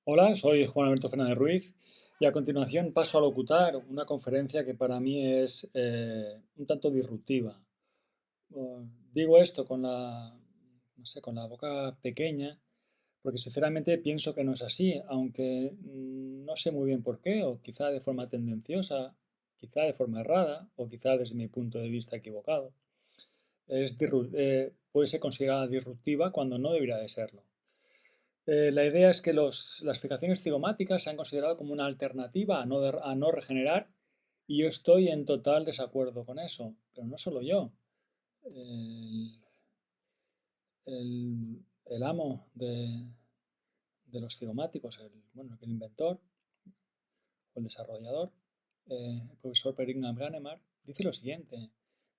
Hola, soy Juan Alberto Fernández Ruiz y a continuación paso a locutar una conferencia que para mí es un tanto disruptiva. Digo esto con no sé, con la boca pequeña porque sinceramente pienso que no es así, aunque no sé muy bien por qué, o quizá de forma tendenciosa, quizá de forma errada, o quizá desde mi punto de vista equivocado. Puede ser considerada disruptiva cuando no debería de serlo. La idea es que las fijaciones cigomáticas se han considerado como una alternativa a no regenerar y yo estoy en total desacuerdo con eso, pero no solo yo. El, el amo de los cigomáticos, bueno, el inventor o el desarrollador, el profesor Per Ingram Gannemar, dice lo siguiente.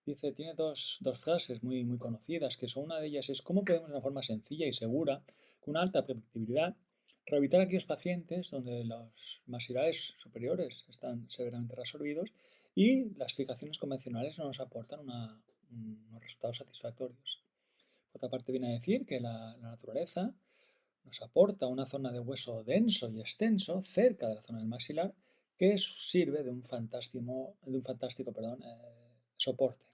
Dice, tiene dos frases muy conocidas, que son una de ellas es cómo podemos de una forma sencilla y segura, con una alta predictibilidad, rehabilitar a aquellos pacientes donde los maxilares superiores están severamente resorbidos y las fijaciones convencionales no nos aportan unos resultados satisfactorios. Por otra parte, viene a decir que la naturaleza nos aporta una zona de hueso denso y extenso cerca de la zona del maxilar que sirve de un fantástico soporte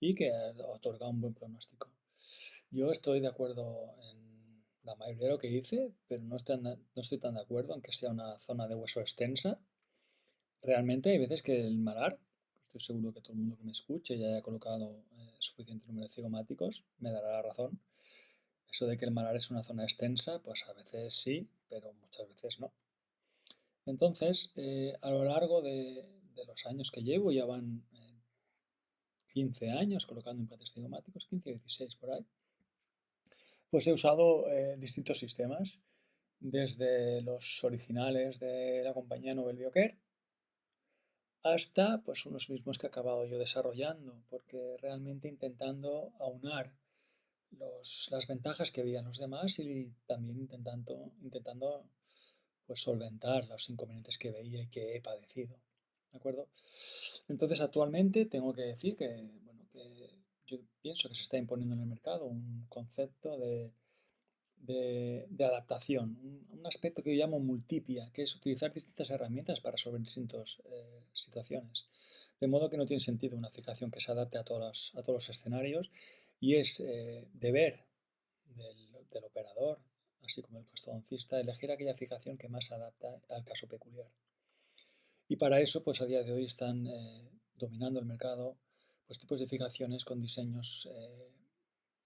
y que otorga un buen pronóstico. Yo estoy de acuerdo en la mayoría de lo que dice, pero no estoy tan de acuerdo en que sea una zona de hueso extensa. Realmente hay veces que el malar, estoy seguro que todo el mundo que me escuche y haya colocado suficiente número de cigomáticos me dará la razón. Eso de que el malar es una zona extensa, pues a veces sí, pero muchas veces no. Entonces, a lo largo de los años que llevo, ya van 15 años colocando implantes cigomáticos, 15 o 16 por ahí, pues he usado distintos sistemas, desde los originales de la compañía Nobel Biocare hasta pues unos mismos que he acabado yo desarrollando, porque realmente intentando aunar las ventajas que veían los demás y también intentando pues solventar los inconvenientes que veía y que he padecido. ¿De acuerdo? Entonces, actualmente tengo que decir que, bueno, que yo pienso que se está imponiendo en el mercado un concepto de adaptación, un aspecto que yo llamo multipia, que es utilizar distintas herramientas para resolver distintas situaciones. De modo que no tiene sentido una fijación que se adapte a todos los escenarios y es deber del operador, así como el prostodoncista, elegir aquella fijación que más se adapta al caso peculiar. Y para eso, pues a día de hoy están dominando el mercado pues, tipos de fijaciones con diseños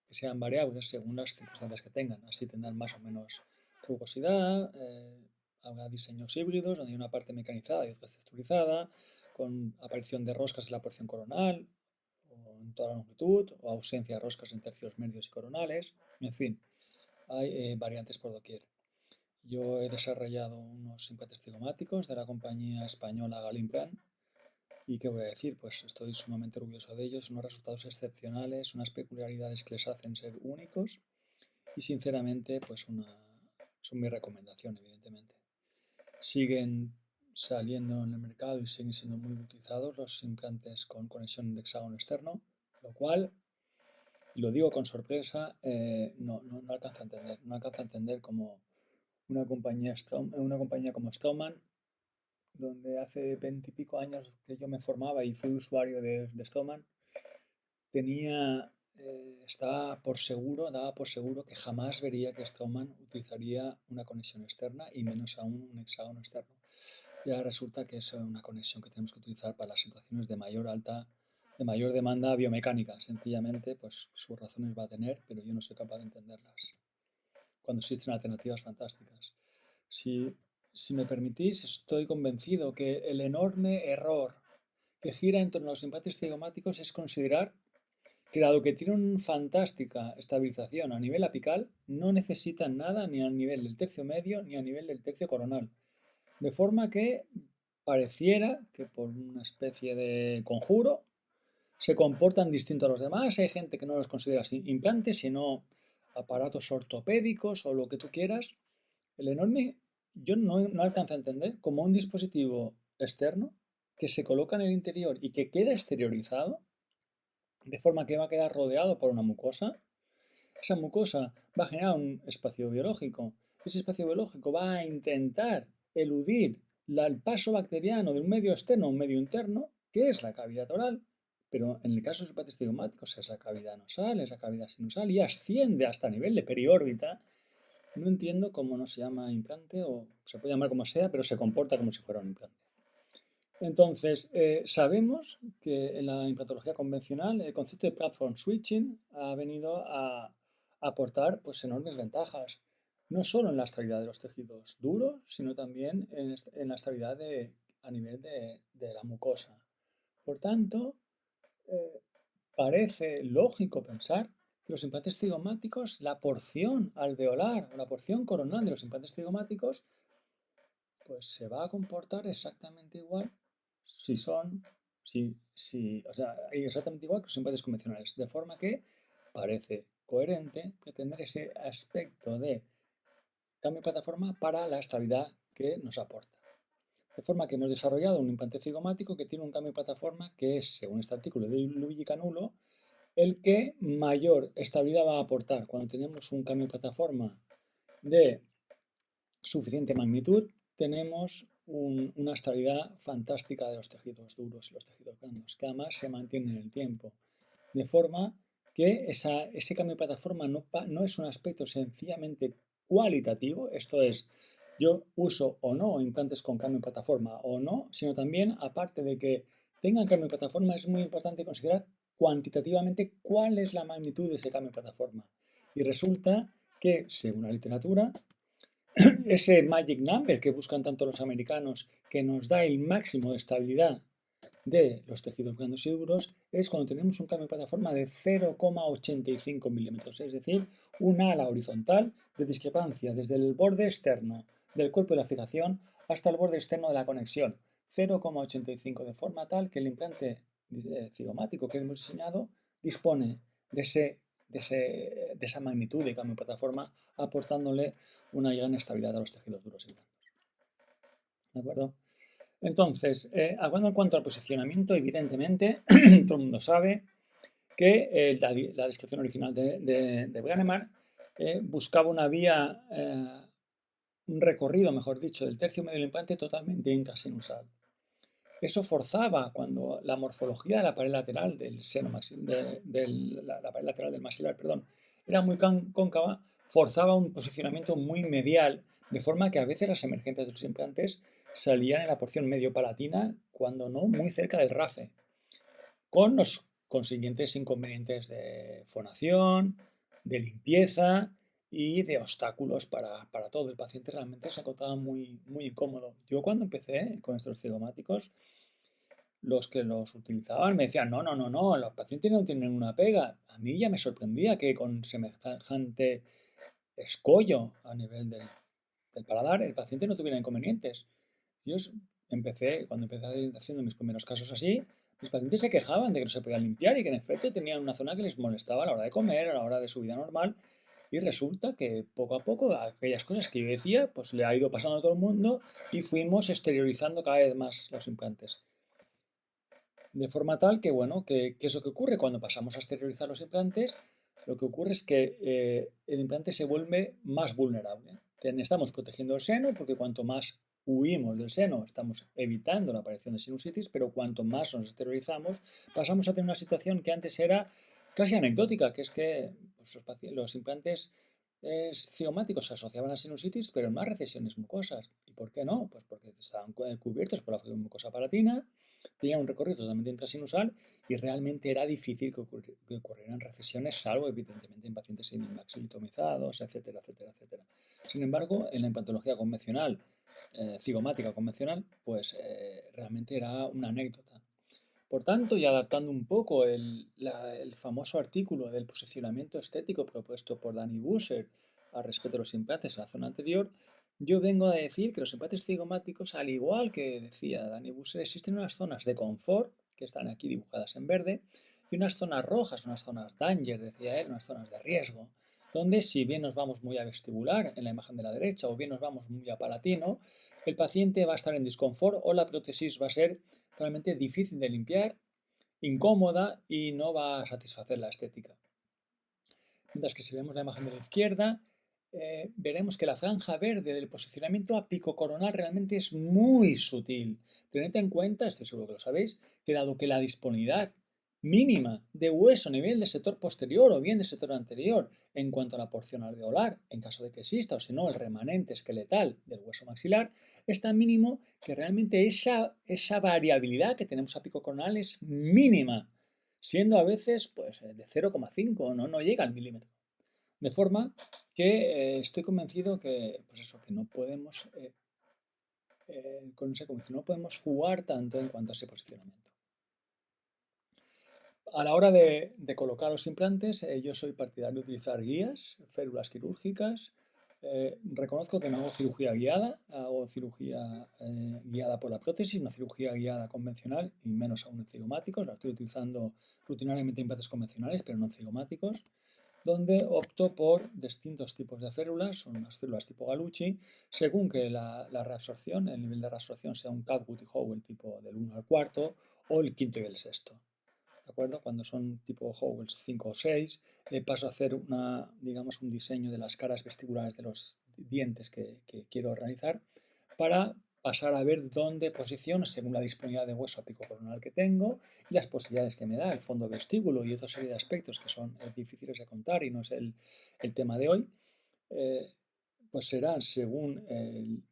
que sean variables según las circunstancias que tengan. Así tendrán más o menos rugosidad, habrá diseños híbridos donde hay una parte mecanizada y otra texturizada, con aparición de roscas en la porción coronal o en toda la longitud, o ausencia de roscas en tercios medios y coronales. En fin, hay variantes por doquier. Yo he desarrollado unos implantes cigomáticos de la compañía española Galimplan. ¿Y qué voy a decir? Pues estoy sumamente orgulloso de ellos, unos resultados excepcionales, unas peculiaridades que les hacen ser únicos y sinceramente pues son mi recomendación, evidentemente. Siguen saliendo en el mercado y siguen siendo muy utilizados los implantes con conexión de hexágono externo, lo cual, y lo digo con sorpresa, no alcanza a entender. No alcanza a entender cómo una compañía como Straumann, donde hace 20 y pico años que yo me formaba y fui usuario de Straumann, daba por seguro que jamás vería que Straumann utilizaría una conexión externa y menos aún un hexágono externo. Y ahora resulta que es una conexión que tenemos que utilizar para las situaciones de mayor demanda biomecánica. Sencillamente, pues sus razones va a tener, pero yo no soy capaz de entenderlas. Cuando existen alternativas fantásticas. Si, si me permitís, estoy convencido que el enorme error que gira en torno a los implantes cigomáticos es considerar que dado que tienen una fantástica estabilización a nivel apical, no necesitan nada ni a nivel del tercio medio ni a nivel del tercio coronal. De forma que pareciera que por una especie de conjuro se comportan distinto a los demás. Hay gente que no los considera implantes, sino aparatos ortopédicos o lo que tú quieras. El enorme, yo no alcanzo a entender como un dispositivo externo que se coloca en el interior y que queda exteriorizado, de forma que va a quedar rodeado por una mucosa. Esa mucosa va a generar un espacio biológico ese espacio biológico va a intentar eludir el paso bacteriano de un medio externo a un medio interno, que es la cavidad oral, pero en el caso de los implantes cigomáticos es la cavidad nasal, es la cavidad sinusal y asciende hasta nivel de periórbita. No entiendo cómo no se llama implante, o se puede llamar como sea, pero se comporta como si fuera un implante. Entonces, sabemos que en la implantología convencional el concepto de platform switching ha venido a aportar pues, enormes ventajas, no solo en la estabilidad de los tejidos duros, sino también en la estabilidad a nivel de la mucosa. Por tanto, eh, parece lógico pensar que los implantes cigomáticos, la porción alveolar o la porción coronal de los implantes cigomáticos, pues se va a comportar exactamente igual si son, o sea, exactamente igual que los implantes convencionales. De forma que parece coherente pretender ese aspecto de cambio de plataforma para la estabilidad que nos aporta. De forma que hemos desarrollado un implante cigomático que tiene un cambio de plataforma que es, según este artículo de Luigi Canulo, el que mayor estabilidad va a aportar cuando tenemos un cambio de plataforma de suficiente magnitud, tenemos una estabilidad fantástica de los tejidos duros y los tejidos blandos, que además se mantienen en el tiempo. De forma que ese cambio de plataforma no es un aspecto sencillamente cualitativo, esto es, yo uso o no implantes con cambio de plataforma o no, sino también, aparte de que tengan cambio de plataforma, es muy importante considerar cuantitativamente cuál es la magnitud de ese cambio de plataforma. Y resulta que, según la literatura, ese magic number que buscan tanto los americanos, que nos da el máximo de estabilidad de los tejidos blandos y duros, es cuando tenemos un cambio de plataforma de 0,85 milímetros, es decir, un ala horizontal de discrepancia desde el borde externo del cuerpo de la fijación hasta el borde externo de la conexión, 0,85, de forma tal que el implante cigomático que hemos diseñado dispone de esa magnitud de cambio de plataforma, aportándole una gran estabilidad a los tejidos duros y blandos. ¿De acuerdo? Entonces, hablando en cuanto al posicionamiento, evidentemente, todo el mundo sabe que la descripción original de Gadamer buscaba una vía, un recorrido, mejor dicho, del tercio medio del implante totalmente intrasinusal. Eso forzaba, cuando la morfología de la pared lateral del seno la pared lateral del maxilar, perdón, era muy cóncava, forzaba un posicionamiento muy medial, de forma que a veces las emergencias de los implantes salían en la porción medio palatina, cuando no muy cerca del rafe, con los consiguientes inconvenientes de fonación, de limpieza y de obstáculos para todo. El paciente realmente se encontraba muy, muy incómodo. Yo, cuando empecé con estos cigomáticos, los que los utilizaban me decían, no, los pacientes no tienen una pega. A mí ya me sorprendía que con semejante escollo a nivel del paladar el paciente no tuviera inconvenientes. Yo cuando empecé haciendo mis primeros casos así, mis pacientes se quejaban de que no se podían limpiar y que en efecto tenían una zona que les molestaba a la hora de comer, a la hora de su vida normal. Y resulta que poco a poco aquellas cosas que yo decía, pues le ha ido pasando a todo el mundo y fuimos exteriorizando cada vez más los implantes. De forma tal que, bueno, ¿qué es lo que ocurre? Cuando pasamos a exteriorizar los implantes, lo que ocurre es que el implante se vuelve más vulnerable. Estamos protegiendo el seno, porque cuanto más huimos del seno, estamos evitando la aparición de sinusitis, pero cuanto más nos exteriorizamos, pasamos a tener una situación que antes era casi anecdótica, que es que pues, los implantes cigomáticos se asociaban a sinusitis, pero no a recesiones mucosas. ¿Y por qué no? Pues porque estaban cubiertos por la mucosa palatina, tenía un recorrido totalmente intrasinusal y realmente era difícil que ocurrieran recesiones, salvo evidentemente en pacientes maxilitomizados, etcétera, etcétera, etcétera. Sin embargo, en la implantología convencional, cigomática convencional, pues realmente era una anécdota. Por tanto, y adaptando un poco el famoso artículo del posicionamiento estético propuesto por Danny Busser al respecto de los implantes en la zona anterior, yo vengo a decir que los implantes cigomáticos, al igual que decía Danny Busser, existen unas zonas de confort, que están aquí dibujadas en verde, y unas zonas rojas, unas zonas danger, decía él, unas zonas de riesgo, donde si bien nos vamos muy a vestibular en la imagen de la derecha o bien nos vamos muy a palatino, el paciente va a estar en disconfort o la prótesis va a ser realmente difícil de limpiar, incómoda y no va a satisfacer la estética. Mientras que si vemos la imagen de la izquierda, veremos que la franja verde del posicionamiento apicocoronal realmente es muy sutil. Tened en cuenta, estoy seguro que lo sabéis, que dado que la disponibilidad mínima de hueso a nivel del sector posterior o bien del sector anterior en cuanto a la porción alveolar, en caso de que exista o si no el remanente esqueletal del hueso maxilar, es tan mínimo que realmente esa variabilidad que tenemos apicocoronal es mínima, siendo a veces pues, de 0,5, no llega al milímetro. De forma que estoy convencido que, pues eso, que no podemos, con ese convencido, no podemos jugar tanto en cuanto a ese posicionamiento. A la hora de colocar los implantes, yo soy partidario de utilizar guías, férulas quirúrgicas. Reconozco que no hago cirugía guiada, hago cirugía guiada por la prótesis, no cirugía guiada convencional y menos aún en cigomáticos. La estoy utilizando rutinariamente en implantes convencionales, pero no en cigomáticos, donde opto por distintos tipos de férulas, son unas férulas tipo Gallucci, según que la reabsorción, el nivel de reabsorción sea un Cadwood y Howell tipo del 1 al cuarto o el quinto y el sexto. ¿De acuerdo? Cuando son tipo Howells 5 o 6, paso a hacer digamos, un diseño de las caras vestibulares de los dientes que quiero realizar para pasar a ver dónde posiciono según la disponibilidad de hueso apicocoronal que tengo y las posibilidades que me da el fondo vestíbulo y otra serie de aspectos que son difíciles de contar y no es el tema de hoy, eh, pues será según el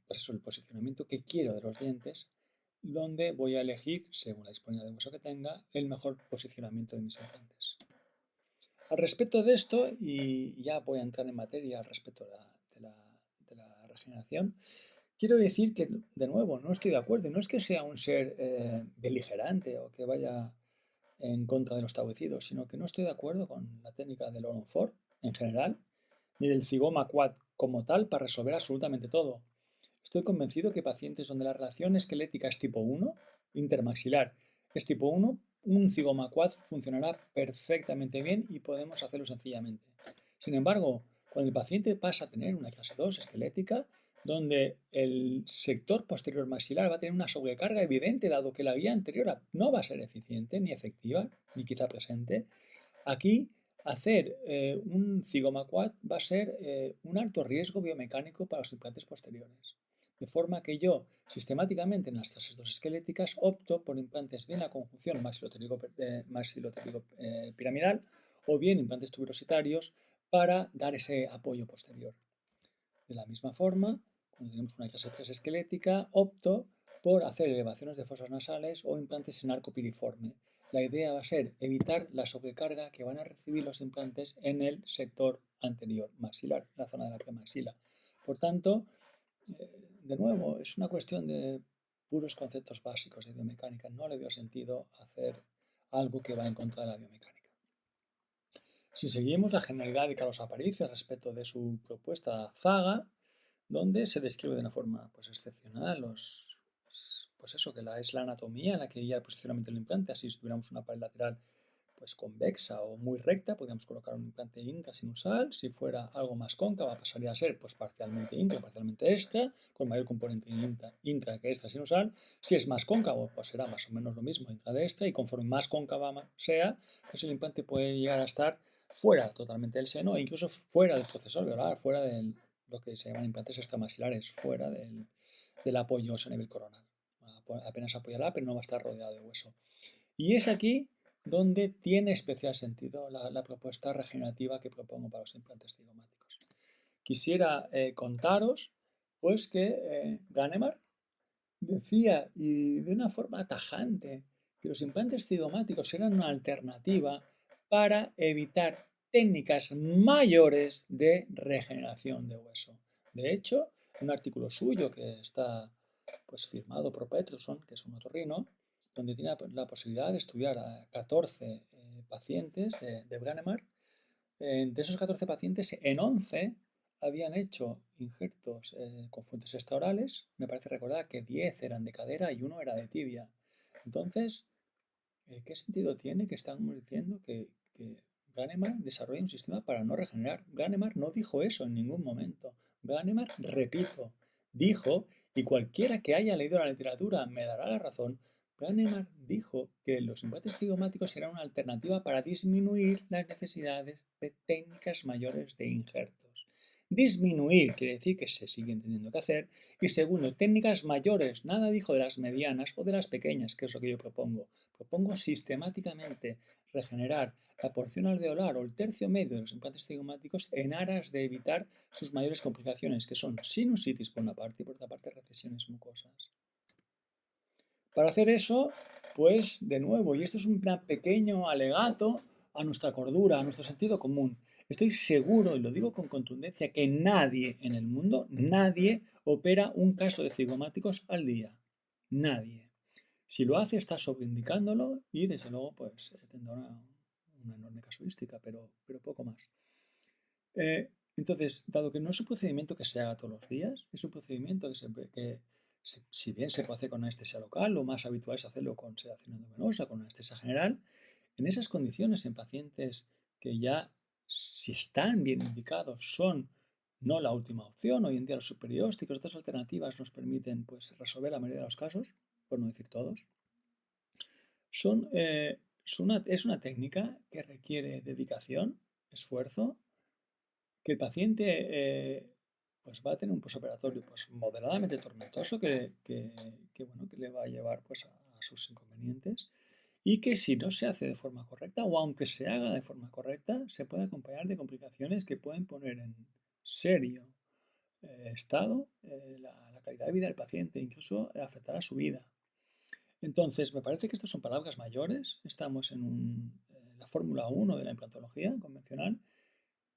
posicionamiento que quiero de los dientes donde voy a elegir, según la disponibilidad de hueso que tenga, el mejor posicionamiento de mis implantes. Al respecto de esto, y ya voy a entrar en materia al respecto de la regeneración, quiero decir que, de nuevo, no estoy de acuerdo. No es que sea un ser beligerante o que vaya en contra de lo establecido, sino que no estoy de acuerdo con la técnica del Oron Ford en general, ni del Zygoma Quad como tal para resolver absolutamente todo. Estoy convencido que pacientes donde la relación esquelética es tipo 1, intermaxilar es tipo 1, un Zygoma Quad funcionará perfectamente bien y podemos hacerlo sencillamente. Sin embargo, cuando el paciente pasa a tener una clase 2 esquelética, donde el sector posterior maxilar va a tener una sobrecarga evidente, dado que la guía anterior no va a ser eficiente, ni efectiva, ni quizá presente, aquí hacer un Zygoma Quad va a ser un alto riesgo biomecánico para los implantes posteriores. De forma que yo, sistemáticamente en las clases 2 esqueléticas, opto por implantes bien la conjunción maxilotérico piramidal o bien implantes tuberositarios para dar ese apoyo posterior. De la misma forma, cuando tenemos una clase 3 esquelética, opto por hacer elevaciones de fosas nasales o implantes en arco piriforme. La idea va a ser evitar la sobrecarga que van a recibir los implantes en el sector anterior maxilar, la zona de la premaxila. Por tanto, de nuevo, es una cuestión de puros conceptos básicos de biomecánica. No le veo sentido hacer algo que va en contra de la biomecánica. Si seguimos la generalidad de Carlos Aparicio respecto de su propuesta Zaga, donde se describe de una forma pues, excepcional pues eso, que es la anatomía la que guía el posicionamiento del implante. Así, si tuviéramos una pared lateral pues convexa o muy recta, podríamos colocar un implante intrasinusal. Si fuera algo más cóncava, pasaría a ser pues, parcialmente intra, parcialmente extra, con mayor componente intra que extrasinusal. Si es más cóncavo, pues será más o menos lo mismo intra de extra, y conforme más cóncava sea, pues el implante puede llegar a estar fuera totalmente del seno e incluso fuera del proceso alveolar, fuera de lo que se llaman implantes extramaxilares, fuera del apoyo a nivel coronal. Apenas apoyará, pero no va a estar rodeado de hueso. Y es aquí donde tiene especial sentido la propuesta regenerativa que propongo para los implantes cigomáticos. Quisiera contaros pues que Gahnemann decía, y de una forma tajante, que los implantes cigomáticos eran una alternativa para evitar técnicas mayores de regeneración de hueso. De hecho, un artículo suyo que está pues, firmado por Peterson, que es un otorrino, donde tiene la posibilidad de estudiar a 14 pacientes de Gahnemann. De esos 14 pacientes, en 11 habían hecho injertos con fuentes extraorales. Me parece recordar que 10 eran de cadera y uno era de tibia. Entonces, ¿qué sentido tiene que estamos diciendo que Gahnemann desarrolla un sistema para no regenerar? Gahnemann no dijo eso en ningún momento. Gahnemann, repito, dijo, y cualquiera que haya leído la literatura me dará la razón, Gahnemann dijo que los implantes cigomáticos eran una alternativa para disminuir las necesidades de técnicas mayores de injertos. Disminuir quiere decir que se siguen teniendo que hacer. Y segundo, técnicas mayores. Nada dijo de las medianas o de las pequeñas, que es lo que yo propongo. Propongo sistemáticamente regenerar la porción alveolar o el tercio medio de los implantes cigomáticos en aras de evitar sus mayores complicaciones, que son sinusitis por una parte y por otra parte recesiones mucosas. Para hacer eso, pues de nuevo, y esto es un pequeño alegato a nuestra cordura, a nuestro sentido común. Estoy seguro, y lo digo con contundencia, que nadie en el mundo, nadie opera un caso de cigomáticos al día. Nadie. Si lo hace, está sobreindicándolo y desde luego pues tendrá una enorme casuística, pero poco más. Entonces, dado que no es un procedimiento que se haga todos los días, es un procedimiento si bien se puede hacer con anestesia local, lo más habitual es hacerlo con sedación endovenosa, con anestesia general, en esas condiciones, en pacientes que ya, si están bien indicados, son no la última opción, hoy en día los superiósticos, otras alternativas nos permiten pues, resolver la mayoría de los casos, por no decir todos, es una técnica que requiere dedicación, esfuerzo, que el paciente pues va a tener un posoperatorio pues moderadamente tormentoso bueno, que le va a llevar pues a sus inconvenientes y que si no se hace de forma correcta o aunque se haga de forma correcta se puede acompañar de complicaciones que pueden poner en serio estado la calidad de vida del paciente, incluso afectar a su vida. Entonces, me parece que estas son palabras mayores, estamos en la Fórmula 1 de la implantología convencional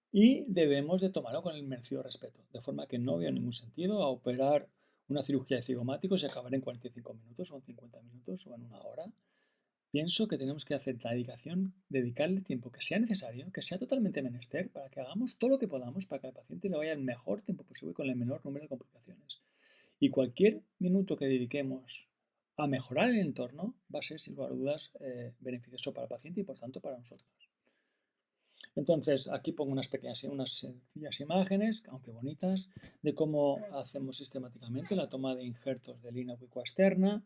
y debemos de tomarlo con el merecido respeto, de forma que no veo ningún sentido a operar una cirugía de cigomáticos y acabar en 45 minutos o en 50 minutos o en una hora. Pienso que tenemos que hacer la dedicación, dedicarle el tiempo que sea necesario, que sea totalmente menester, para que hagamos todo lo que podamos para que al paciente le vaya el mejor tiempo posible con el menor número de complicaciones. Y cualquier minuto que dediquemos a mejorar el entorno va a ser, sin lugar a dudas, beneficioso para el paciente y por tanto para nosotros. Entonces, aquí pongo unas sencillas imágenes, aunque bonitas, de cómo hacemos sistemáticamente la toma de injertos de línea ubicua externa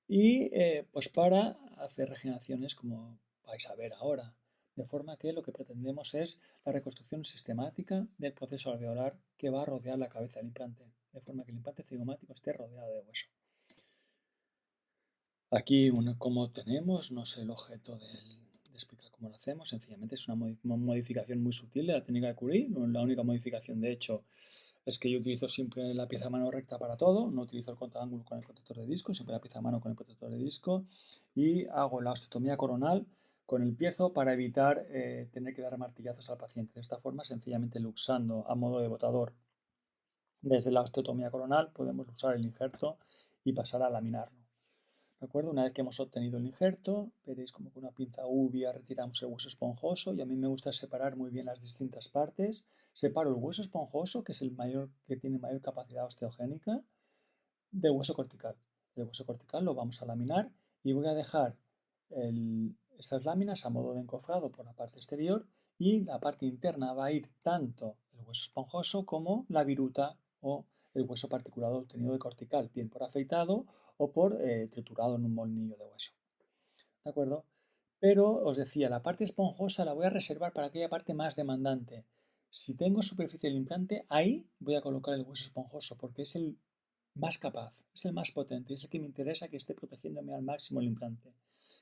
y pues para hacer regeneraciones como vais a ver ahora. De forma que lo que pretendemos es la reconstrucción sistemática del proceso alveolar que va a rodear la cabeza del implante, de forma que el implante cigomático esté rodeado de hueso. Aquí, como tenemos, no sé el objeto de explicar cómo lo hacemos, sencillamente es una modificación muy sutil de la técnica de Curie. La única modificación, de hecho, es que yo utilizo siempre la pieza a mano recta para todo, no utilizo el contaángulo con el protector de disco, siempre la pieza a mano con el protector de disco y hago la osteotomía coronal con el piezo para evitar tener que dar martillazos al paciente. De esta forma, sencillamente luxando a modo de botador desde la osteotomía coronal, podemos usar el injerto y pasar a laminarlo. ¿De acuerdo? Una vez que hemos obtenido el injerto, veréis como con una pinza uvia retiramos el hueso esponjoso y a mí me gusta separar muy bien las distintas partes. Separo el hueso esponjoso, que es el mayor, que tiene mayor capacidad osteogénica, del hueso cortical. El hueso cortical lo vamos a laminar y voy a dejar esas láminas a modo de encofrado por la parte exterior y la parte interna va a ir tanto el hueso esponjoso como la viruta o el hueso particulado obtenido de cortical, bien por afeitado o por triturado en un molinillo de hueso. ¿De acuerdo? Pero os decía, la parte esponjosa la voy a reservar para aquella parte más demandante. Si tengo superficie del implante, ahí voy a colocar el hueso esponjoso porque es el más capaz, es el más potente, es el que me interesa que esté protegiéndome al máximo el implante.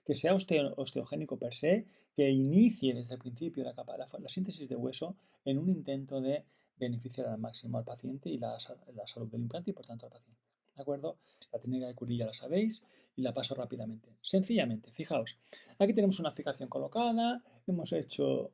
Que sea osteogénico per se, que inicie desde el principio la síntesis de hueso en un intento de beneficiar al máximo al paciente y la salud del implante y por tanto al paciente. ¿De acuerdo? La técnica de Curie ya la sabéis y la paso rápidamente. Sencillamente, fijaos, aquí tenemos una fijación colocada, hemos hecho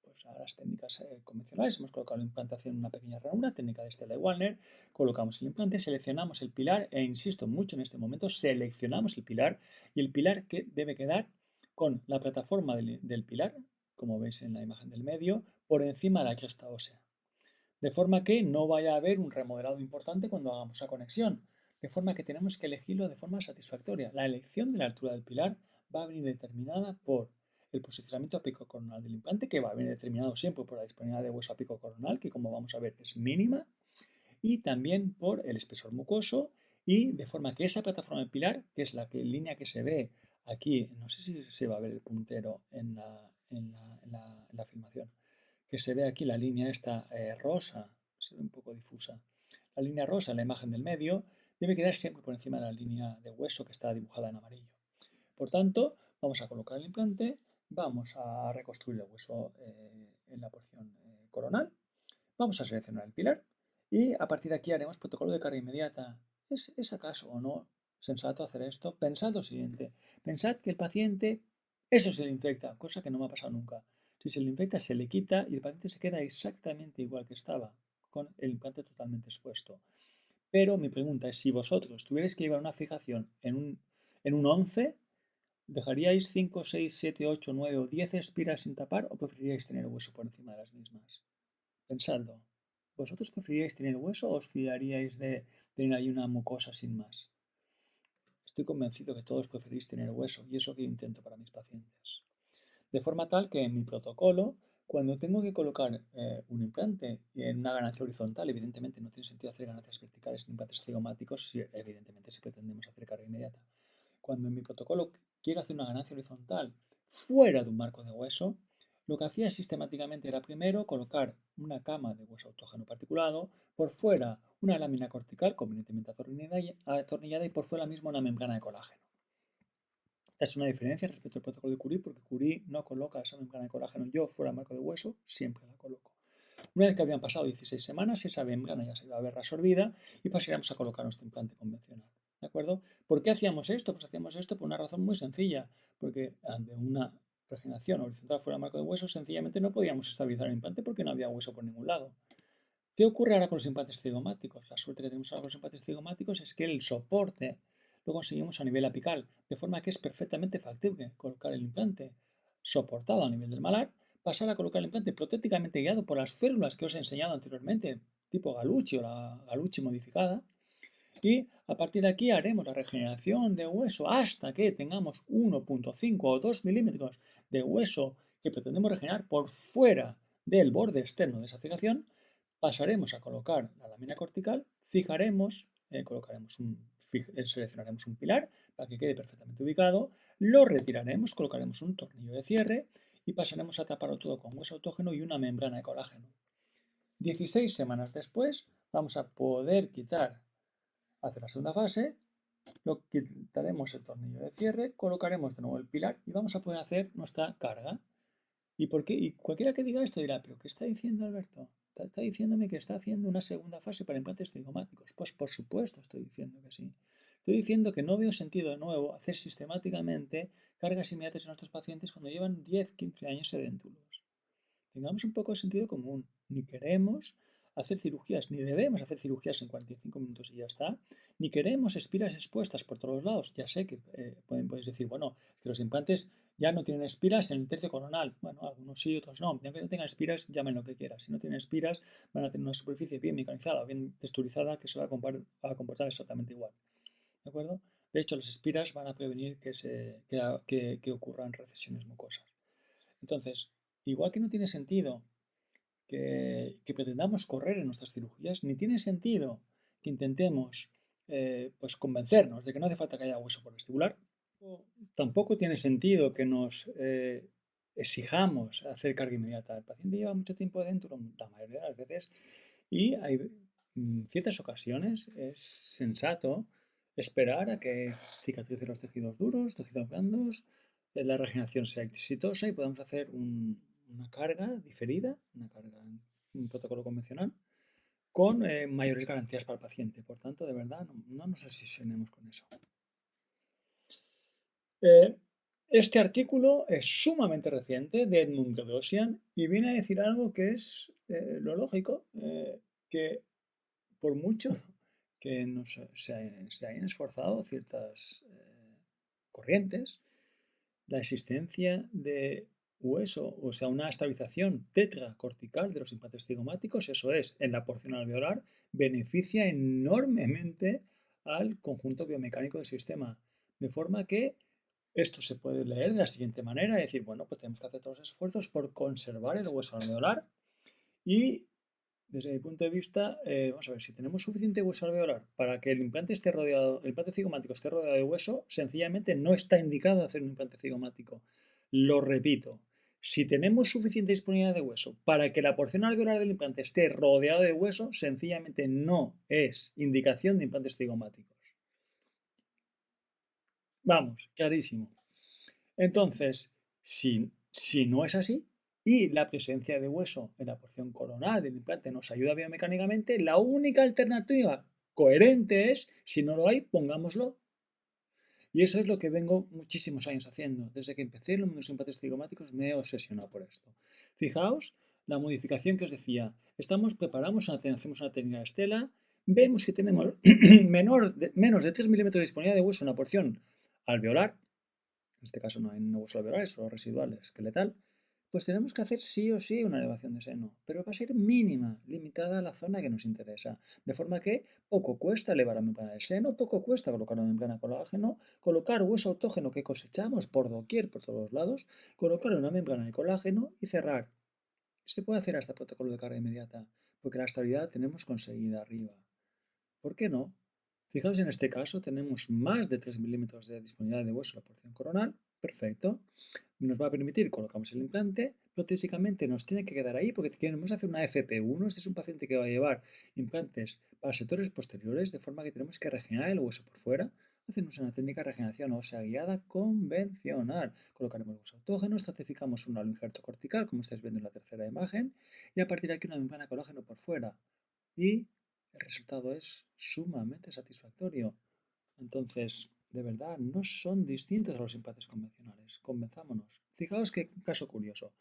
pues, a las técnicas convencionales, hemos colocado la implantación en una pequeña ranura, técnica de Stella y Wallner, colocamos el implante, seleccionamos el pilar e insisto mucho en este momento, seleccionamos el pilar y el pilar que debe quedar con la plataforma del pilar, como veis en la imagen del medio, por encima de la cresta ósea. De forma que no vaya a haber un remodelado importante cuando hagamos la conexión. De forma que tenemos que elegirlo de forma satisfactoria. La elección de la altura del pilar va a venir determinada por el posicionamiento apicocoronal del implante, que va a venir determinado siempre por la disponibilidad de hueso apicocoronal, que como vamos a ver es mínima, y también por el espesor mucoso, y de forma que esa plataforma del pilar, que es la línea que se ve aquí, no sé si se va a ver el puntero en la filmación, que se ve aquí la línea esta rosa, se ve un poco difusa. La línea rosa en la imagen del medio debe quedar siempre por encima de la línea de hueso que está dibujada en amarillo. Por tanto, vamos a colocar el implante, vamos a reconstruir el hueso en la porción coronal, vamos a seleccionar el pilar y a partir de aquí haremos protocolo de carga inmediata. ¿Es acaso o no sensato hacer esto? Pensad lo siguiente, pensad que el paciente, eso se le infecta, cosa que no me ha pasado nunca. Si se le infecta, se le quita y el paciente se queda exactamente igual que estaba, con el implante totalmente expuesto. Pero mi pregunta es, si vosotros tuvierais que llevar una fijación en un 11, ¿dejaríais 5, 6, 7, 8, 9 o 10 espiras sin tapar o preferiríais tener el hueso por encima de las mismas? Pensadlo. ¿Vosotros preferiríais tener hueso o os fiaríais de tener ahí una mucosa sin más? Estoy convencido que todos preferís tener hueso y eso que yo intento para mis pacientes. De forma tal que en mi protocolo, cuando tengo que colocar un implante en una ganancia horizontal, evidentemente no tiene sentido hacer ganancias verticales en implantes cigomáticos, evidentemente si pretendemos hacer carga inmediata. Cuando en mi protocolo quiero hacer una ganancia horizontal fuera de un marco de hueso, lo que hacía sistemáticamente era primero colocar una cama de hueso autógeno particulado, por fuera una lámina cortical convenientemente atornillada y por fuera mismo una membrana de colágeno. Esta es una diferencia respecto al protocolo de Curie porque Curie no coloca esa membrana de colágeno. Yo fuera del marco de hueso siempre la coloco. Una vez que habían pasado 16 semanas, esa membrana ya se iba a ver reabsorbida y pasaríamos a colocar nuestro implante convencional. ¿De acuerdo? ¿Por qué hacíamos esto? Pues hacíamos esto por una razón muy sencilla, porque ante una regeneración horizontal fuera del marco de hueso, sencillamente no podíamos estabilizar el implante porque no había hueso por ningún lado. ¿Qué ocurre ahora con los implantes cigomáticos? La suerte que tenemos ahora con los implantes cigomáticos es que el soporte lo conseguimos a nivel apical, de forma que es perfectamente factible colocar el implante soportado a nivel del malar, pasar a colocar el implante protéticamente guiado por las células que os he enseñado anteriormente, tipo Galucci o la Galucci modificada, y a partir de aquí haremos la regeneración de hueso hasta que tengamos 1,5 o 2 milímetros de hueso que pretendemos regenerar por fuera del borde externo de esa fijación. Pasaremos a colocar la lámina cortical, seleccionaremos un pilar para que quede perfectamente ubicado, lo retiraremos, colocaremos un tornillo de cierre y pasaremos a taparlo todo con hueso autógeno y una membrana de colágeno. 16 semanas después vamos a poder hacer la segunda fase, lo quitaremos el tornillo de cierre, colocaremos de nuevo el pilar y vamos a poder hacer nuestra carga. ¿Y por qué? Y cualquiera que diga esto dirá, ¿pero qué está diciendo Alberto? Está diciéndome que está haciendo una segunda fase para implantes cigomáticos. Pues por supuesto estoy diciendo que sí. Estoy diciendo que no veo sentido de nuevo hacer sistemáticamente cargas inmediatas en nuestros pacientes cuando llevan 10, 15 años sedéntulos. Tengamos un poco de sentido común. Ni queremos hacer cirugías, ni debemos hacer cirugías en 45 minutos y ya está, ni queremos espiras expuestas por todos lados. Ya sé que podéis decir, bueno, es que los implantes ya no tienen espiras en el tercio coronal. Bueno, algunos sí, otros no. Aunque no tengan espiras, llamen lo que quieras. Si no tienen espiras, van a tener una superficie bien mecanizada, bien texturizada, que se va a comportar exactamente igual. ¿De acuerdo? De hecho, las espiras van a prevenir que ocurran recesiones mucosas. Entonces, igual que no tiene sentido que pretendamos correr en nuestras cirugías, ni tiene sentido que intentemos pues convencernos de que no hace falta que haya hueso por vestibular. Tampoco tiene sentido que nos exijamos hacer carga inmediata. El paciente lleva mucho tiempo dentro, la mayoría de las veces, y en ciertas ocasiones es sensato esperar a que cicatricen los tejidos duros, tejidos blandos, la regeneración sea exitosa y podamos hacer una carga diferida, una carga en un protocolo convencional, con mayores garantías para el paciente. Por tanto, de verdad, no nos obsesionemos con eso. Este artículo es sumamente reciente de Edmund Gagosian y viene a decir algo que es lo lógico, que por mucho que se hayan esforzado ciertas corrientes, la existencia de hueso, o sea, una estabilización tetracortical de los implantes cigomáticos, eso es, en la porción alveolar, beneficia enormemente al conjunto biomecánico del sistema. De forma que esto se puede leer de la siguiente manera, es decir, bueno, pues tenemos que hacer todos los esfuerzos por conservar el hueso alveolar y desde mi punto de vista, vamos a ver, si tenemos suficiente hueso alveolar para que el implante cigomático esté rodeado de hueso, sencillamente no está indicado hacer un implante cigomático. Lo repito, Si tenemos suficiente disponibilidad de hueso para que la porción alveolar del implante esté rodeado de hueso, sencillamente no es indicación de implantes cigomáticos. Vamos, clarísimo. Entonces, si no es así y la presencia de hueso en la porción coronal del implante nos ayuda biomecánicamente, la única alternativa coherente es, si no lo hay, pongámoslo. Y eso es lo que vengo muchísimos años haciendo. Desde que empecé en los implantes cigomáticos me he obsesionado por esto. Fijaos la modificación que os decía. Hacemos una técnica de estela, vemos que tenemos menos de 3 milímetros de disponibilidad de hueso en la porción alveolar, en este caso no hay huesos alveolares, solo residuales, esqueletal, pues tenemos que hacer sí o sí una elevación de seno, pero va a ser mínima, limitada a la zona que nos interesa. De forma que poco cuesta elevar la membrana del seno, poco cuesta colocar una membrana de colágeno, colocar hueso autógeno que cosechamos por doquier, por todos los lados, colocar una membrana de colágeno y cerrar. Se puede hacer hasta protocolo de carga inmediata, porque la estabilidad la tenemos conseguida arriba. ¿Por qué no? Fijaos, en este caso tenemos más de 3 milímetros de disponibilidad de hueso en la porción coronal. Perfecto. Nos va a permitir, colocamos el implante, protésicamente nos tiene que quedar ahí porque queremos hacer una FP1. Este es un paciente que va a llevar implantes para sectores posteriores, de forma que tenemos que regenerar el hueso por fuera. Hacemos una técnica de regeneración ósea guiada convencional. Colocaremos hueso autógeno, estratificamos un halo injerto cortical, como estáis viendo en la tercera imagen, y a partir de aquí una membrana de colágeno por fuera. Y el resultado es sumamente satisfactorio. Entonces, de verdad, no son distintos a los implantes convencionales. Convenzámonos. Fijaos qué caso curioso.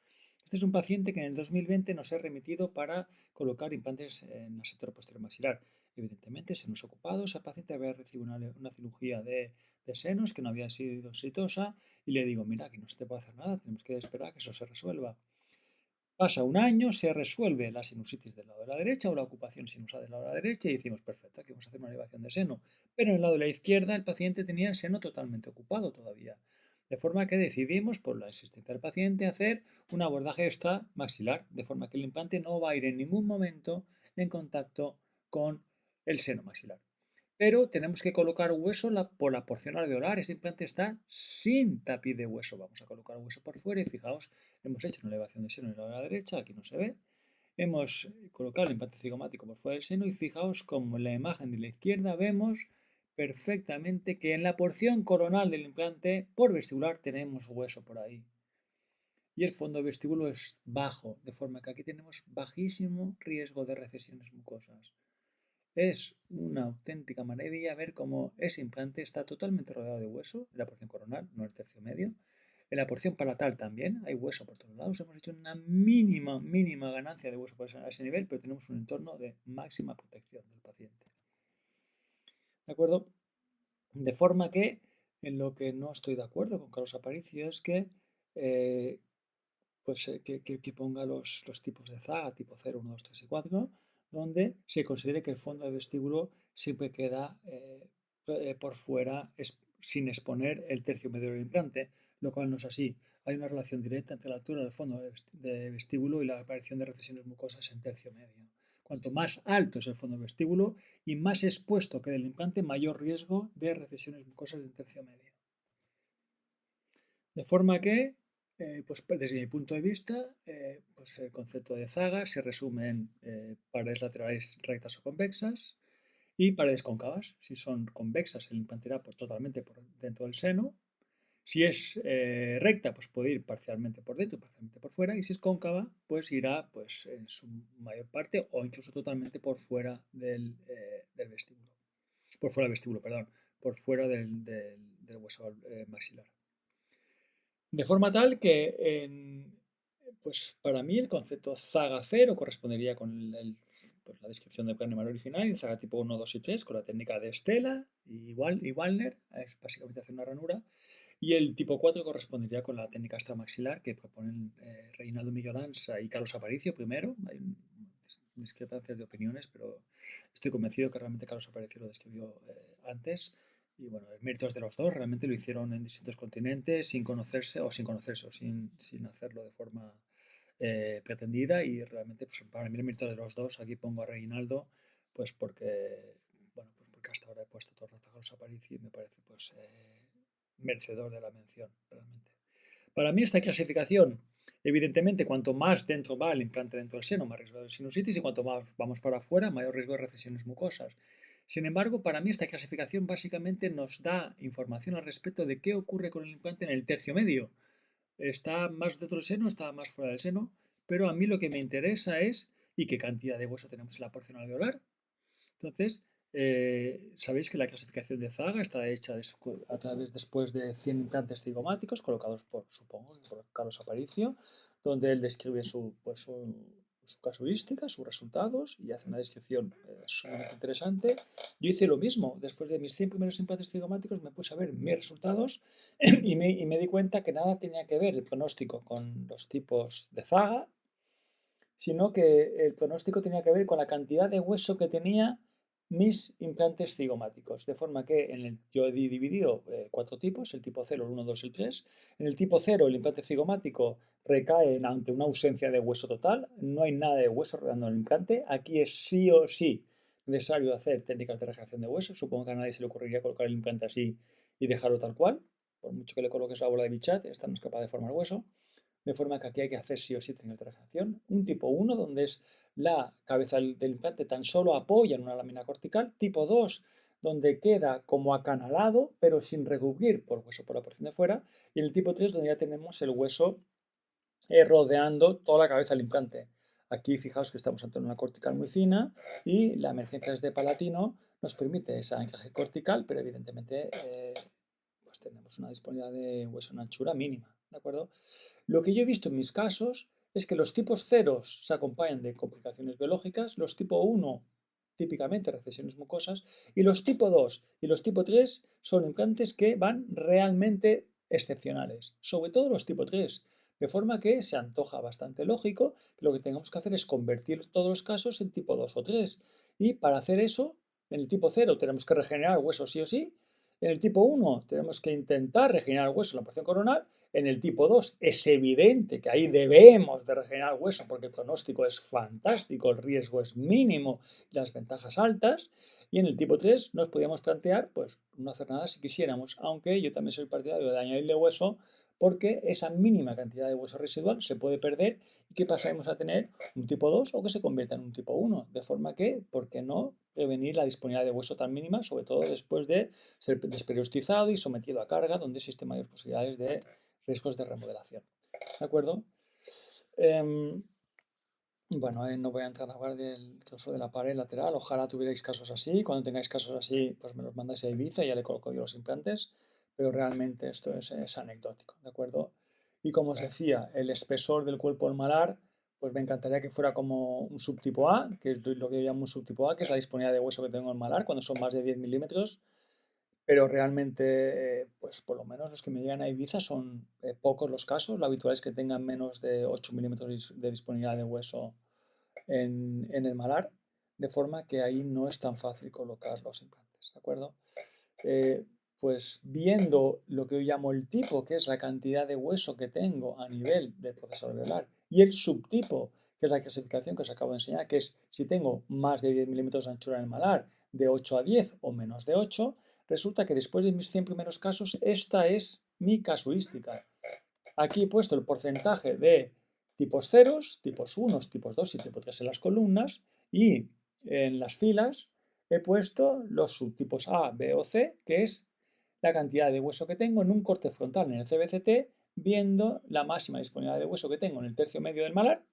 Este es un paciente que en el 2020 nos ha remitido para colocar implantes en el sector posterior maxilar. Evidentemente, senos ocupados, el paciente había recibido una cirugía de senos que no había sido exitosa y le digo, mira, aquí no se te puede hacer nada, tenemos que esperar a que eso se resuelva. Pasa un año, se resuelve la sinusitis del lado de la derecha o la ocupación sinusal del lado de la derecha y decimos, perfecto, aquí vamos a hacer una elevación de seno. Pero en el lado de la izquierda el paciente tenía el seno totalmente ocupado todavía. De forma que decidimos, por la existencia del paciente, hacer un abordaje extra maxilar, de forma que el implante no va a ir en ningún momento en contacto con el seno maxilar. Pero tenemos que colocar hueso por la porción alveolar. Ese implante está sin tapiz de hueso. Vamos a colocar hueso por fuera y fijaos, hemos hecho una elevación de seno en la derecha, aquí no se ve. Hemos colocado el implante cigomático por fuera del seno y fijaos como en la imagen de la izquierda vemos perfectamente que en la porción coronal del implante por vestibular tenemos hueso por ahí. Y el fondo vestíbulo es bajo, de forma que aquí tenemos bajísimo riesgo de recesiones mucosas. Es una auténtica maravilla ver cómo ese implante está totalmente rodeado de hueso, en la porción coronal, no el tercio medio. En la porción palatal también hay hueso por todos lados. Hemos hecho una mínima ganancia de hueso a ese nivel, pero tenemos un entorno de máxima protección del paciente. ¿De acuerdo? De forma que en lo que no estoy de acuerdo con Carlos Aparicio es que, que ponga los tipos de zaga, tipo 0, 1, 2, 3 y 4, donde se considere que el fondo de vestíbulo siempre queda por fuera sin exponer el tercio medio del implante, lo cual no es así. Hay una relación directa entre la altura del fondo de vestíbulo y la aparición de recesiones mucosas en tercio medio. Cuanto más alto es el fondo de vestíbulo y más expuesto queda el implante, mayor riesgo de recesiones mucosas en tercio medio. De forma que, pues desde mi punto de vista, pues el concepto de zaga se resume en paredes laterales rectas o convexas y paredes cóncavas. Si son convexas, el implante irá totalmente por dentro del seno. Si es recta, pues puede ir parcialmente por dentro, parcialmente por fuera. Y si es cóncava, pues irá pues, en su mayor parte o incluso totalmente por fuera del vestíbulo. Por fuera del vestíbulo, perdón. Por fuera del hueso maxilar. De forma tal que, pues para mí el concepto zaga 0 correspondería con pues la descripción del Kahneman original, zaga tipo 1, 2 y 3, con la técnica de Stella y Wallner, es básicamente hacer una ranura, y el tipo 4 correspondería con la técnica extramaxilar que proponen Reinaldo Milloranza y Carlos Aparicio primero. Hay discrepancias de opiniones, pero estoy convencido que realmente Carlos Aparicio lo describió antes. Y bueno, el mérito es de los dos, realmente lo hicieron en distintos continentes sin conocerse o sin hacerlo de forma pretendida y realmente pues, para mí el mérito de los dos, aquí pongo a Reinaldo, pues porque, bueno, pues porque hasta ahora he puesto todo el rato a Carlos Aparicio y me parece pues merecedor de la mención, realmente. Para mí esta clasificación, evidentemente, cuanto más dentro va el implante dentro del seno, más riesgo de sinusitis y cuanto más vamos para afuera, mayor riesgo de recesiones mucosas. Sin embargo, para mí esta clasificación básicamente nos da información al respecto de qué ocurre con el implante en el tercio medio. Está más dentro del seno, está más fuera del seno, pero a mí lo que me interesa es y qué cantidad de hueso tenemos en la porción alveolar. Entonces, sabéis que la clasificación de Zaga está hecha a través después de 100 implantes cigomáticos colocados por, supongo, por Carlos Aparicio, donde él describe su casuística, sus resultados y hace una descripción sumamente interesante. Yo hice lo mismo. Después de mis 100 primeros implantes cigomáticos me puse a ver mis resultados y me di cuenta que nada tenía que ver el pronóstico con los tipos de Zaga, sino que el pronóstico tenía que ver con la cantidad de hueso que tenía mis implantes cigomáticos. De forma que yo he dividido cuatro tipos, el tipo 0, el 1, 2 y el 3. En el tipo 0 el implante cigomático recae ante una ausencia de hueso total, no hay nada de hueso rodeando el implante. Aquí es sí o sí necesario hacer técnicas de regeneración de hueso. Supongo que a nadie se le ocurriría colocar el implante así y dejarlo tal cual. Por mucho que le coloques la bola de Bichat, esta no es capaz de formar hueso. De forma que aquí hay que hacer sí o sí técnicas de regeneración. Un tipo 1, donde es la cabeza del implante tan solo apoya en una lámina cortical. Tipo 2, donde queda como acanalado, pero sin recubrir por hueso por la porción de fuera. Y en el tipo 3, donde ya tenemos el hueso rodeando toda la cabeza del implante. Aquí fijaos que estamos ante una cortical muy fina y la emergencia desde palatino nos permite ese encaje cortical, pero evidentemente pues tenemos una disponibilidad de hueso en anchura mínima, ¿de acuerdo? Lo que yo he visto en mis casos es que los tipos ceros se acompañan de complicaciones biológicas, los tipo 1 típicamente recesiones mucosas y los tipo 2 y los tipo 3 son implantes que van realmente excepcionales, sobre todo los tipo 3, de forma que se antoja bastante lógico que lo que tengamos que hacer es convertir todos los casos en tipo 2 o 3 y para hacer eso en el tipo 0 tenemos que regenerar hueso sí o sí, en el tipo 1 tenemos que intentar regenerar hueso en la porción coronal. En el tipo 2 es evidente que ahí debemos de regenerar hueso porque el pronóstico es fantástico, el riesgo es mínimo y las ventajas altas. Y en el tipo 3 nos podíamos plantear pues no hacer nada si quisiéramos, aunque yo también soy partidario de añadirle hueso porque esa mínima cantidad de hueso residual se puede perder y que pasaremos a tener un tipo 2 o que se convierta en un tipo 1. De forma que, ¿por qué no prevenir la disponibilidad de hueso tan mínima, sobre todo después de ser desperiostizado y sometido a carga, donde existen mayores posibilidades de riesgos de remodelación? ¿De acuerdo? Bueno, no voy a entrar a hablar del trozo de la pared lateral. Ojalá tuvierais casos así. Cuando tengáis casos así, pues me los mandáis a Ibiza y ya le coloco yo los implantes. Pero realmente esto es anecdótico, ¿de acuerdo? Y como os decía, el espesor del cuerpo del malar, pues me encantaría que fuera como un subtipo A, que es lo que yo llamo un subtipo A, que es la disponibilidad de hueso que tengo en el malar cuando son más de 10 milímetros. Pero realmente, pues por lo menos los que me llegan a Ibiza son pocos los casos. Lo habitual es que tengan menos de 8 milímetros de disponibilidad de hueso en el malar, de forma que ahí no es tan fácil colocar los implantes, ¿de acuerdo? Eh, pues viendo lo que yo llamo el tipo, que es la cantidad de hueso que tengo a nivel del proceso alveolar, y el subtipo, que es la clasificación que os acabo de enseñar, que es si tengo más de 10 milímetros de anchura en el malar, de 8 a 10 o menos de 8, resulta que después de mis 100 primeros casos, esta es mi casuística. Aquí he puesto el porcentaje de tipos ceros, tipos 1, tipos 2 y tipo 3 en las columnas y en las filas he puesto los subtipos A, B o C, que es la cantidad de hueso que tengo en un corte frontal en el CBCT, viendo la máxima disponibilidad de hueso que tengo en el tercio medio del malar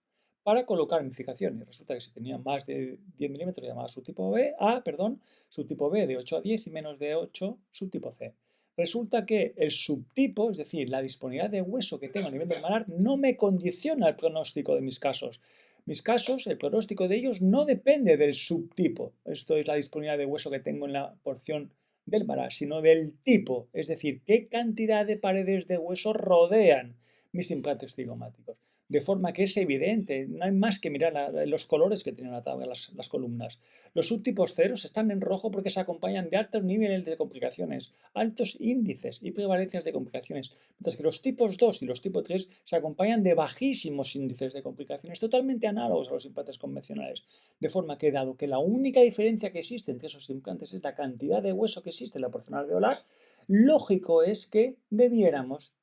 para colocar mi fijación. Y resulta que si tenía más de 10 milímetros llamaba subtipo B, A, perdón, subtipo B de 8 a 10 y menos de 8, subtipo C. Resulta que el subtipo, es decir, la disponibilidad de hueso que tengo a nivel del malar, no me condiciona el pronóstico de mis casos. Mis casos, el pronóstico de ellos no depende del subtipo, esto es la disponibilidad de hueso que tengo en la porción del malar, sino del tipo, es decir, qué cantidad de paredes de hueso rodean mis implantes cigomáticos. De forma que es evidente, no hay más que mirar los colores que tienen la tabla, las columnas. Los subtipos ceros están en rojo porque se acompañan de altos niveles de complicaciones, altos índices y prevalencias de complicaciones, mientras que los tipos 2 y los tipos 3 se acompañan de bajísimos índices de complicaciones, totalmente análogos a los implantes convencionales. De forma que, dado que la única diferencia que existe entre esos implantes es la cantidad de hueso que existe en la porción alveolar, lógico es que debiéramos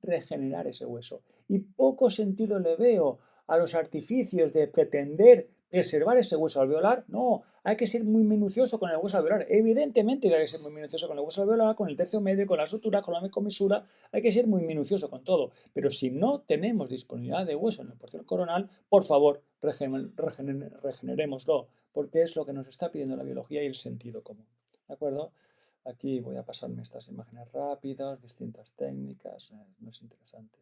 regenerar ese hueso. Y poco sentido le veo a los artificios de pretender preservar ese hueso alveolar. No, hay que ser muy minucioso con el hueso alveolar. Evidentemente que hay que ser muy minucioso con el hueso alveolar, con el tercio medio, con la sutura, con la comisura. Hay que ser muy minucioso con todo. Pero si no tenemos disponibilidad de hueso en el porción coronal, por favor, regenerémoslo, porque es lo que nos está pidiendo la biología y el sentido común. ¿De acuerdo? Aquí voy a pasarme estas imágenes rápidas, distintas técnicas, no es interesante.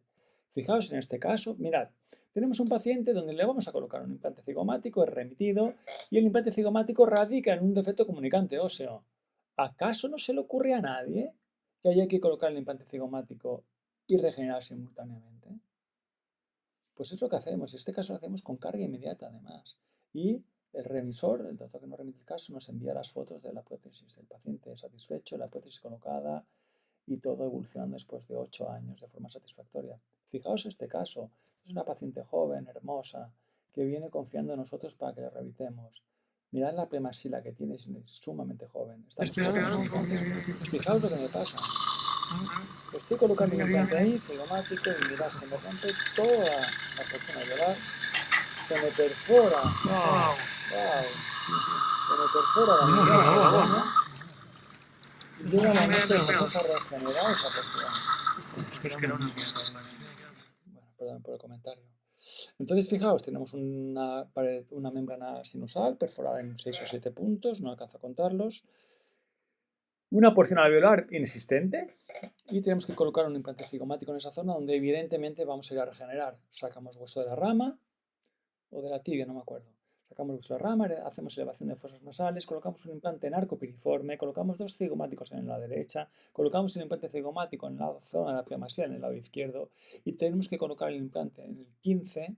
Fijaos en este caso, mirad, tenemos un paciente donde le vamos a colocar un implante cigomático, es remitido, y el implante cigomático radica en un defecto comunicante óseo. ¿Acaso no se le ocurre a nadie que haya que colocar el implante cigomático y regenerar simultáneamente? Pues es lo que hacemos, en este caso lo hacemos con carga inmediata además. Y el revisor, el doctor que nos remite el caso, nos envía las fotos de la prótesis del paciente satisfecho, la prótesis colocada y todo evolucionando después de 8 años de forma satisfactoria. Fijaos este caso, es una paciente joven, hermosa, que viene confiando en nosotros para que la revisemos. Mirad la premasila que tiene, es sumamente joven. Estamos Fijaos lo que me pasa. Estoy colocando un implante ahí, cigomático, y mirad, se me rompe toda la porción alveolar, se me perfora, wow, se me perfora la membrana y llega el momento de empezar a regenerar esa porción. Bueno, perdón por el comentario. Entonces, fijaos, tenemos una membrana sinusal perforada en 6 o 7 puntos, no alcanzo a contarlos, una porción alveolar inexistente y tenemos que colocar un implante cigomático en esa zona donde evidentemente vamos a ir a regenerar. Sacamos hueso de la rama o de la tibia, no me acuerdo. Sacamos hueso de la rama, hacemos elevación de fosas nasales, colocamos un implante en arco piriforme, colocamos 2 cigomáticos en la derecha, colocamos el implante cigomático en la zona de la premasía en el lado izquierdo y tenemos que colocar el implante en el 15,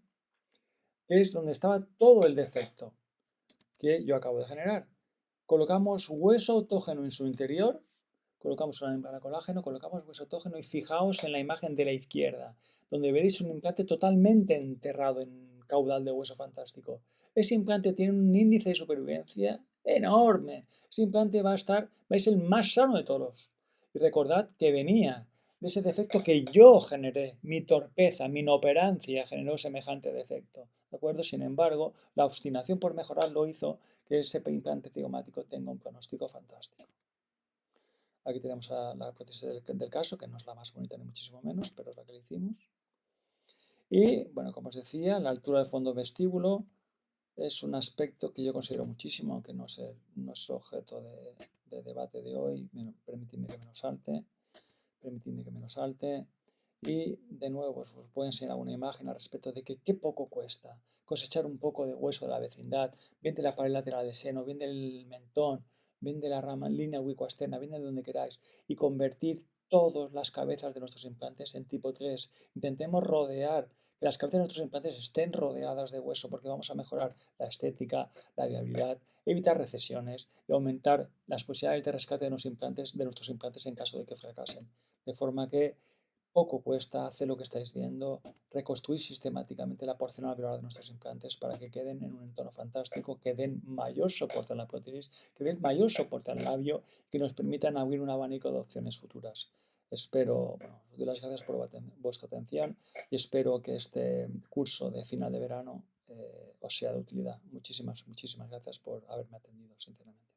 que es donde estaba todo el defecto que yo acabo de generar. Colocamos hueso autógeno en su interior, colocamos una membrana colágeno, colocamos hueso autógeno y fijaos en la imagen de la izquierda, donde veréis un implante totalmente enterrado en caudal de hueso fantástico. Ese implante tiene un índice de supervivencia enorme. Ese implante va a ser el más sano de todos. Y recordad que venía de ese defecto que yo generé, mi torpeza, mi inoperancia generó semejante defecto. ¿De acuerdo? Sin embargo, la obstinación por mejorarlo hizo que ese implante cigomático tenga un pronóstico fantástico. Aquí tenemos la prótesis del caso, que no es la más bonita ni muchísimo menos, pero es la que le hicimos. Y, bueno, como os decía, la altura del fondo vestíbulo es un aspecto que yo considero muchísimo, aunque no es objeto de debate de hoy. Permitidme que me lo salte. Permitidme que me lo salte. Y de nuevo os voy a enseñar una imagen al respecto de que qué poco cuesta cosechar un poco de hueso de la vecindad, bien de la pared lateral de seno, bien del mentón, bien de la rama línea ubicoexterna, bien de donde queráis, y convertir todas las cabezas de nuestros implantes en tipo 3. Intentemos rodear, que las cabezas de nuestros implantes estén rodeadas de hueso, porque vamos a mejorar la estética, la viabilidad, evitar recesiones y aumentar las posibilidades de rescate de nuestros implantes en caso de que fracasen. De forma que poco cuesta hacer lo que estáis viendo, reconstruir sistemáticamente la porción alveolar de nuestros implantes para que queden en un entorno fantástico, que den mayor soporte a la prótesis, que den mayor soporte al labio, que nos permitan abrir un abanico de opciones futuras. Espero, bueno, os doy las gracias por vuestra atención y espero que este curso de final de verano os sea de utilidad. Muchísimas gracias por haberme atendido, sinceramente.